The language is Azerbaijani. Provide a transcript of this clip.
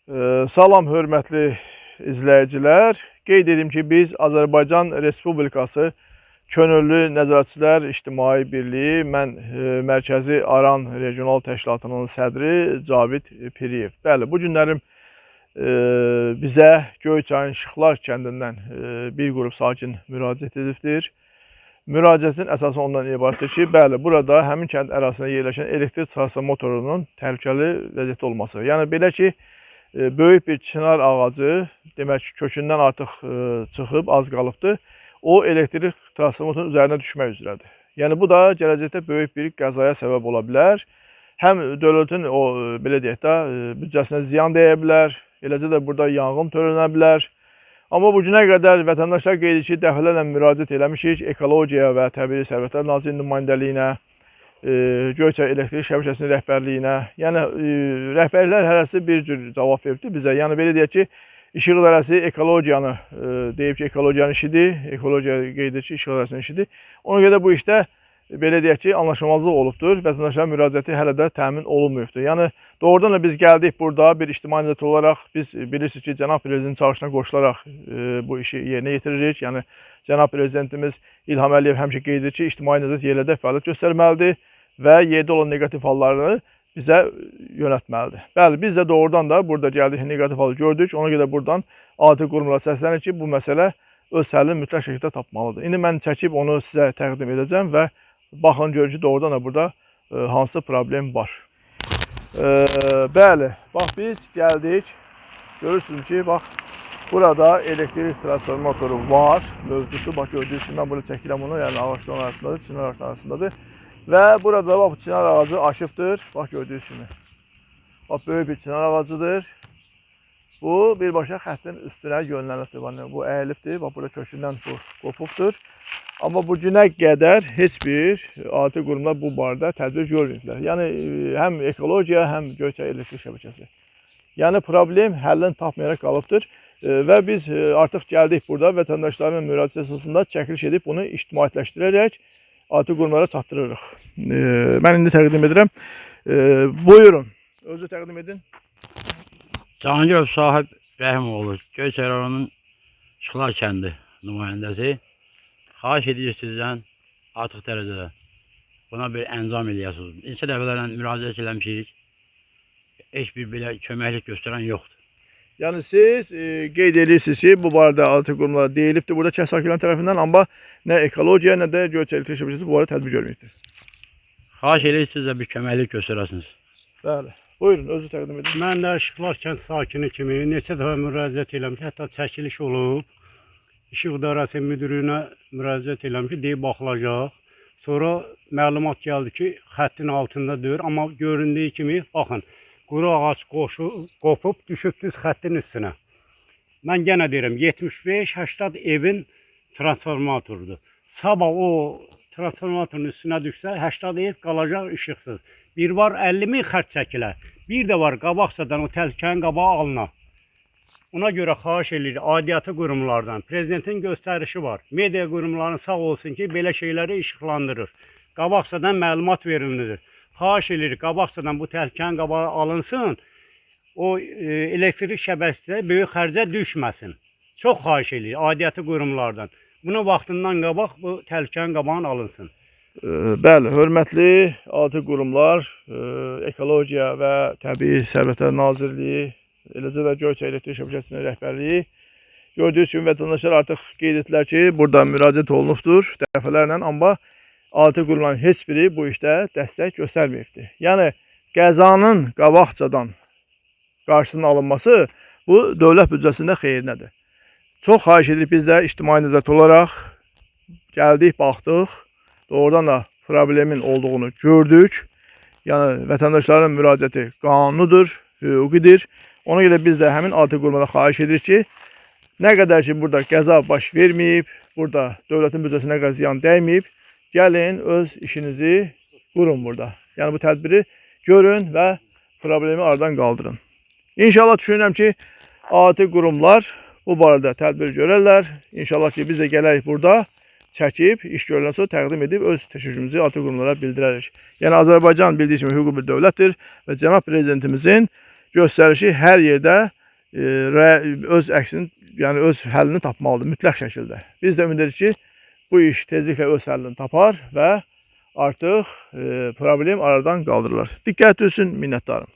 Salam hörmətli izləyicilər. Qeyd edim ki, biz Azərbaycan Respublikası Könüllü Nəzarətçilər İctimai Birliyi, mən Mərkəzi Aran Regional Təşkilatının sədri Cavid Piriyev. Bəli, bu günlərim bizə Göyçayın Şıxlar kəndindən bir qrup sakin müraciət edibdir. Müraciətin əsası ondan ibarətdir ki, bəli, burada həmin kənd ərazisində yerləşən elektrik transformatorunun təhlükəli vəziyyətdə olması. Yəni, belə ki, böyük bir çınar ağacı, demək ki, kökündən artıq çıxıb, az qalıbdır. O, elektrik transformatorun üzərinə düşmək üzrədir. Yəni, bu da gələcəkdə böyük bir qəzaya səbəb ola bilər. Həm dövlətin, belə deyək də, büdcəsinə ziyan dəyə bilər, eləcə də burada yanğın törənə bilər. Amma bu günə qədər vətəndaşlar qeyd edir ki, dəfələrlə müraciət eləmişik Ekologiya və Təbii Sərvətlər Nazirliyinin nümayəndəliyinə, Göyçay Elektrik Şəbəkəsinin rəhbərliyinə. Yəni, rəhbərlər hərəsi bir cür cavab veribdir bizə. Yəni, belə deyək ki, İşıq İdarəsi ekologiyanı deyib ki, ekologiyanın işidir, ekologiya qeyd edir ki, İşıq İdarəsinin işidir. Ona görə bu işdə belə deyək ki, anlaşılmazlıq olubdur. Vətəndaşların müraciəti hələ də təmin olunmuyubdur. Yəni, doğrudan da biz gəldik burada bir ictimai nəzarət olaraq, biz bilirsiniz ki, Cənab Prezidentin çağırışına qoşularaq bu işi yerinə yetiririk. Yəni, Cənab Prezidentimiz İlham Əliyev həmişə qeyd edir ki, ictimai nəzarət yerlərdə fəaliyyət göstərməlidir və yerdə olan negativ hallarını bizə yönətməlidir. Bəli, biz də doğrudan da burada gəldik, negativ halı gördük. Ona görə buradan adi qurumlara səslənir ki, bu məsələ öz həllini mütləq şəkildə tapmalıdır. İndi mən çəkib onu sizə təqdim edəcəm və baxın, görün ki, doğrudan da burada hansı problem var. Bəli, bax biz gəldik. Görürsünüz ki, bax burada elektrik transformatoru var, mövcuddur. Bax gördüyünüz kimi mən burada çəkirəm onu, yəni ağaçların arasındadır, çınar ağaçların arasındadır. Və burada bax çınar ağacı aşıbdır. Bax gördüyünüz kimi. Bax böyük bir çınar ağacıdır. Bu birbaşa xəttin üstünə yönlənibdir. Bu əyilibdir. Bax burada kökündən bu qopubdur. Amma bu günə qədər heç bir adi qurumlar bu barədə tədbir görməyiblər. Yəni, həm ekologiya, həm Göyçay Elektrik Şəbəkəsi. Yəni, problem həllini tapmayaraq qalıbdır. Və biz artıq gəldik burada vətəndaşların müraciət əsasında çəkiliş edib bunu ictimaiyyətləşdirərək adi qurumlara çatdırırıq. Mən indi təqdim edirəm. Buyurun, özü təqdim edin. Cahangirov Sahib Rəhimoğlu, Göyçay rayonunun Şıxlar kəndi nümayəndəsi. Xahiş edirik sizdən artıq dərəcədə buna bir əncam eləyəsiniz. Neçə dəfələrlə müraciət eləmişik. Heç bir belə köməklik göstərən yoxdur. Yəni siz qeyd edirsiniz ki, bu barədə adi qurumlara deyilibdir burada kənd sakinləri tərəfindən, amma nə ekologiya, nə də Göyçay Elektrik Şəbəkəsi bu barədə tədbir görməyibdir. Xahiş edirik sizə bir köməklik göstərəsiniz. Bəli. Buyurun, özü təqdim edin. Mən də Şıxlar kənd sakini kimi neçə dəfə müraciət eləmişəm, hətta çəkiliş olub. İşıq İdarəsi müdürlüyünə müraciət eləmişəm, deyib baxılacaq. Sonra məlumat gəldi ki, xəttin altında deyir, amma göründüyü kimi, baxın, quru ağac qopub, düşüb düz xəttin üstünə. Mən yenə deyirəm, 75-80 evin transformatorudur. Sabah o transformatorun üstünə düşsə, 80 ev qalacaq işıqsız. Bir var 50.000 xətt çəkilə, bir də var qabaqsadan o təhlükənin qabağı alına. Ona görə xahiş edirik aidiyyatı qurumlardan, prezidentin göstərişi var. Media qurumlarının sağ olsun ki, belə şeyləri işıqlandırır. Qabaqsadan məlumat verilir. Xahiş edirik qabaqsadan bu təhlükənin qabağı alınsın, o elektrik şəbəkəsi böyük xərcə düşməsin. Çox xahiş edirik aidiyyatı qurumlardan. Buna vaxtından qabaq bu təhlükənin qabağını alınsın. Bəli, hörmətli adi qurumlar, Ekologiya və Təbii Sərvətlər Nazirliyi, eləcə də Göyçay Elektrik Şəbəkəsinin rəhbərliyi. Gördüyünüz kimi vətəndaşlar artıq qeyd etdilər ki, burada müraciət olunubdur dəfələrlə, amma adi qurumların heç biri bu işdə dəstək göstərməyibdir. Yəni, qəzanın qabaqcadan qarşısının alınması bu dövlət büdcəsində xeyrinədir. Çox xahiş edirik biz də ictimai nəzarət olaraq gəldik, baxdıq. Doğrudan da problemin olduğunu gördük. Yəni, vətəndaşların müraciəti qanunudur, hüquqidir. Ona görə biz də həmin adi qurumlara xahiş edirik ki, nə qədər ki, burada qəza baş verməyib, burada dövlətin büdcəsinə qədər ziyan dəyməyib, gəlin, öz işinizi qurun burada. Yəni, bu tədbiri görün və problemi aradan qaldırın. İnşallah düşünürəm ki, adi qurumlar bu barədə tədbir görərlər. İnşallah ki, biz də gələrik burada. çəkib, iş görüləndən sonra təqdim edib öz təşəkkürümüzü adi qurumlara bildirərik. Yəni Azərbaycan bildiyiniz kimi hüquqi bir dövlətdir və Cənab Prezidentimizin göstərişi hər yerdə öz əksini, yəni öz həllini tapmalıdır mütləq şəkildə. Biz də ümid edirik ki, bu iş tezliklə öz həllini tapar və artıq problem aradan qaldırılır. Diqqət üçün minnətdarım.